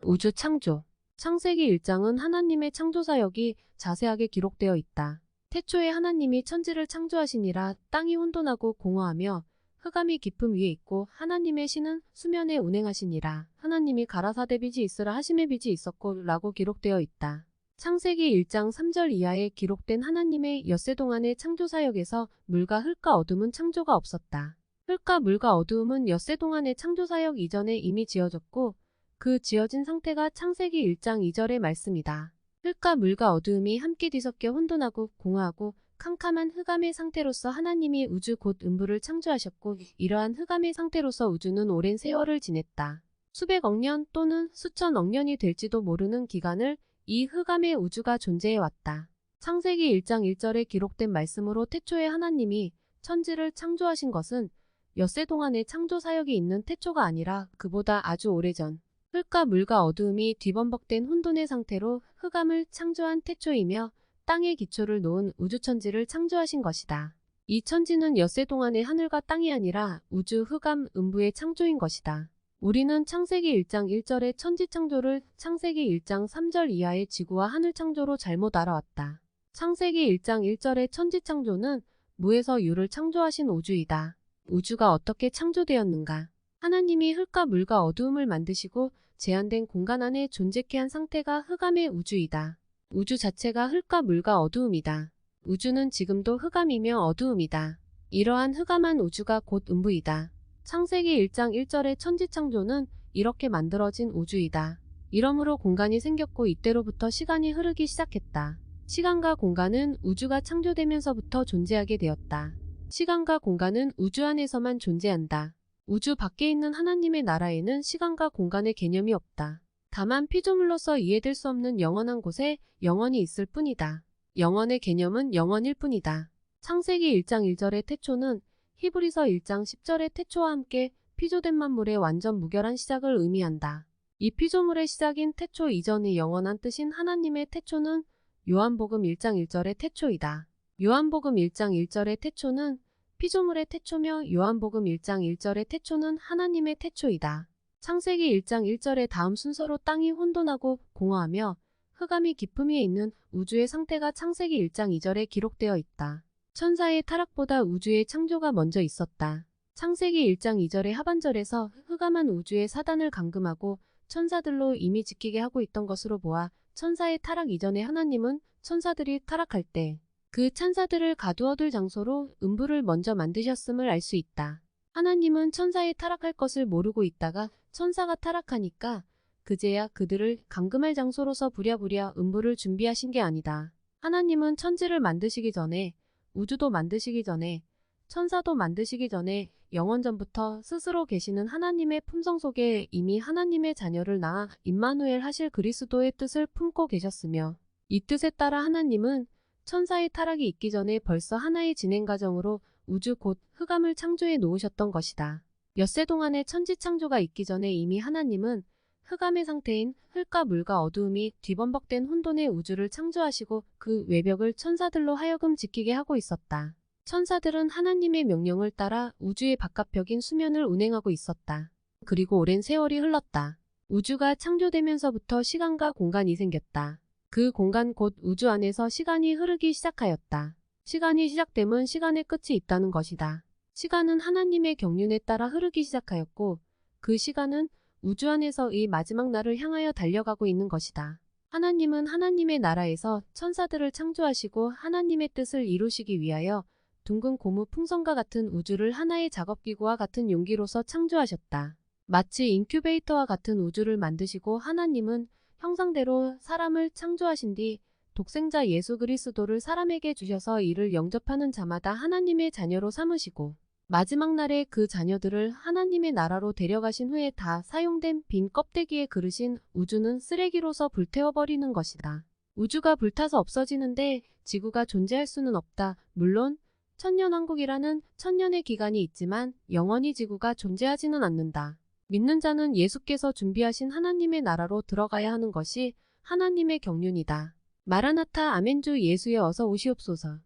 우주 창조. 창세기 1장은 하나님의 창조사역이 자세하게 기록되어 있다. 태초에 하나님이 천지를 창조하시니라. 땅이 혼돈하고 공허하며 흑암이 깊음 위에 있고 하나님의 신은 수면에 운행하시니라. 하나님이 가라사대 빛이 있으라 하심에 빛이 있었고 라고 기록되어 있다. 창세기 1장 3절 이하에 기록된 하나님의 엿새 동안의 창조사역에서 물과 흙과 어둠은 창조가 없었다. 흙과 물과 어두움은 엿새 동안의 창조사역 이전에 이미 지어졌고 그 지어진 상태가 창세기 1장 2절의 말씀이다. 흙과 물과 어두움이 함께 뒤섞여 혼돈하고 공허하고 캄캄한 흑암의 상태로서 하나님이 우주 곧 음부를 창조하셨고 이러한 흑암의 상태로서 우주는 오랜 세월을 지냈다. 수백억 년 또는 수천억 년이 될지도 모르는 기간을 이 흑암의 우주가 존재해왔다. 창세기 1장 1절에 기록된 말씀으로 태초에 하나님이 천지를 창조하신 것은 엿새 동안의 창조사역이 있는 태초가 아니라 그보다 아주 오래전 흙과 물과 어두움이 뒤범벅된 혼돈의 상태로 흑암을 창조한 태초이며 땅의 기초를 놓은 우주천지를 창조하신 것이다. 이 천지는 엿새 동안의 하늘과 땅이 아니라 우주 흑암 음부의 창조인 것이다. 우리는 창세기 1장 1절의 천지 창조를 창세기 1장 3절 이하의 지구와 하늘 창조로 잘못 알아왔다. 창세기 1장 1절의 천지 창조는 무에서 유를 창조하신 우주이다. 우주가 어떻게 창조되었는가? 하나님이 흙과 물과 어두움을 만드시고 제한된 공간 안에 존재케 한 상태가 흑암의 우주이다. 우주 자체가 흙과 물과 어두움이다. 우주는 지금도 흑암이며 어두움이다. 이러한 흑암한 우주가 곧 음부이다. 창세기 1장 1절의 천지창조는 이렇게 만들어진 우주이다. 이러므로 공간이 생겼고 이때로부터 시간이 흐르기 시작했다. 시간과 공간은 우주가 창조되면서부터 존재하게 되었다. 시간과 공간은 우주 안에서만 존재한다. 우주 밖에 있는 하나님의 나라에는 시간과 공간의 개념이 없다. 다만 피조물로서 이해될 수 없는 영원한 곳에 영원이 있을 뿐이다. 영원의 개념은 영원일 뿐이다. 창세기 1장 1절의 태초는 히브리서 1장 10절의 태초와 함께 피조된 만물의 완전 무결한 시작을 의미한다. 이 피조물의 시작인 태초 이전의 영원한 뜻인 하나님의 태초는 요한복음 1장 1절의 태초이다. 요한복음 1장 1절의 태초는 피조물의 태초며 요한복음 1장 1절의 태초는 하나님의 태초이다. 창세기 1장 1절의 다음 순서로 땅이 혼돈하고 공허하며 흑암이 깊음 위에 있는 우주의 상태가 창세기 1장 2절에 기록되어 있다. 천사의 타락보다 우주의 창조가 먼저 있었다. 창세기 1장 2절의 하반절에서 흑암한 우주의 사단을 감금하고 천사들로 이미 지키게 하고 있던 것으로 보아 천사의 타락 이전에 하나님은 천사들이 타락할 때 그 천사들을 가두어둘 장소로 음부를 먼저 만드셨음을 알 수 있다. 하나님은 천사의 타락할 것을 모르고 있다가 천사가 타락하니까 그제야 그들을 감금할 장소로서 부랴부랴 음부를 준비하신 게 아니다. 하나님은 천지를 만드시기 전에 우주도 만드시기 전에 천사도 만드시기 전에 영원전부터 스스로 계시는 하나님의 품성 속에 이미 하나님의 자녀를 낳아 임마누엘 하실 그리스도의 뜻을 품고 계셨으며 이 뜻에 따라 하나님은 천사의 타락이 있기 전에 벌써 하나의 진행 과정으로 우주 곧 흑암을 창조해 놓으셨던 것이다. 엿새 동안의 천지 창조가 있기 전에 이미 하나님은 흑암의 상태인 흙과 물과 어두움이 뒤범벅된 혼돈의 우주를 창조하시고 그 외벽을 천사들로 하여금 지키게 하고 있었다. 천사들은 하나님의 명령을 따라 우주의 바깥벽인 수면을 운행하고 있었다. 그리고 오랜 세월이 흘렀다. 우주가 창조되면서부터 시간과 공간이 생겼다. 그 공간 곧 우주 안에서 시간이 흐르기 시작하였다. 시간이 시작됨은 시간의 끝이 있다는 것이다. 시간은 하나님의 경륜에 따라 흐르기 시작하였고 그 시간은 우주 안에서 이 마지막 날을 향하여 달려가고 있는 것이다. 하나님은 하나님의 나라에서 천사들을 창조하시고 하나님의 뜻을 이루시기 위하여 둥근 고무 풍선과 같은 우주를 하나의 작업기구와 같은 용기로서 창조하셨다. 마치 인큐베이터와 같은 우주를 만드시고 하나님은 형상대로 사람을 창조하신 뒤 독생자 예수 그리스도를 사람에게 주셔서 이를 영접하는 자마다 하나님의 자녀로 삼으시고 마지막 날에 그 자녀들을 하나님의 나라로 데려가신 후에 다 사용된 빈 껍데기에 그르신 우주는 쓰레기로서 불태워버리는 것이다. 우주가 불타서 없어지는데 지구가 존재할 수는 없다. 물론 천년왕국이라는 천년의 기간이 있지만 영원히 지구가 존재하지는 않는다. 믿는 자는 예수께서 준비하신 하나님의 나라로 들어가야 하는 것이 하나님의 경륜이다. 마라나타 아멘주 예수여 어서 오시옵소서.